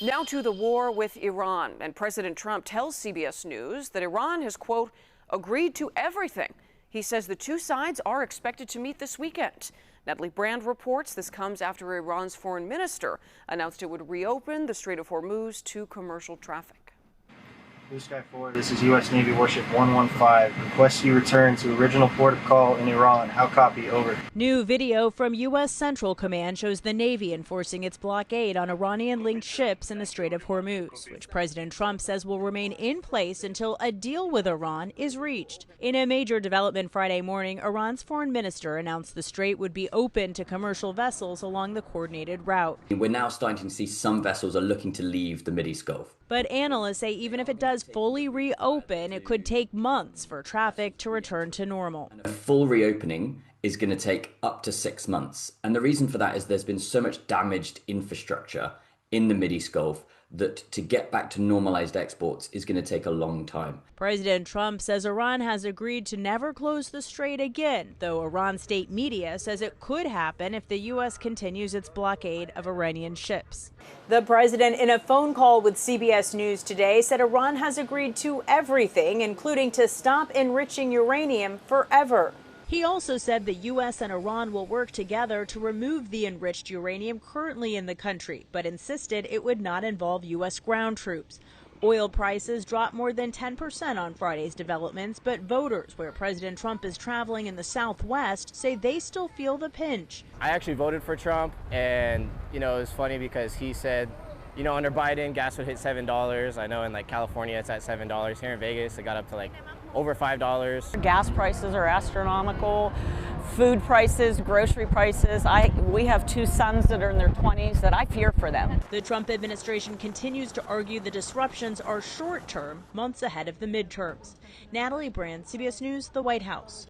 Now to the war with Iran. And President Trump tells CBS News that Iran has, quote, agreed to everything. He says the two sides are expected to meet this weekend. Natalie Brand reports this comes after Iran's foreign minister announced it would reopen the Strait of Hormuz to commercial traffic. Blue Sky 4, this is U.S. Navy Warship 115. Request you return to original port of call in Iran. How copy? Over. New video from U.S. Central Command shows the Navy enforcing its blockade on Iranian-linked ships in the Strait of Hormuz, which President Trump says will remain in place until a deal with Iran is reached. In a major development Friday morning, Iran's foreign minister announced the strait would be open to commercial vessels along the coordinated route. We're now starting to see some vessels are looking to leave the Mideast Gulf. But analysts say even if it does fully reopen, it could take months for traffic to return to normal. A full reopening is going to take up to 6 months. And the reason for that is there's been so much damaged infrastructure in the Mideast Gulf that to get back to normalized exports is going to take a long time. President Trump says Iran has agreed to never close the strait again, though Iran state media says it could happen if the U.S. continues its blockade of Iranian ships. The president, in a phone call with CBS News today, said Iran has agreed to everything, including to stop enriching uranium forever. He also said the U.S. and Iran will work together to remove the enriched uranium currently in the country, but insisted it would not involve U.S. ground troops. Oil prices dropped more than 10% on Friday's developments, but voters where President Trump is traveling in the Southwest say they still feel the pinch. I actually voted for Trump, and, it was funny because he said, under Biden, gas would hit $7. I know in California it's at $7. Here in Vegas, it got up to over $5. Gas prices are astronomical. Food prices, grocery prices. We have two sons that are in their 20s that I fear for them. The Trump administration continues to argue the disruptions are short-term, months ahead of the midterms. Natalie Brand, CBS News, the White House.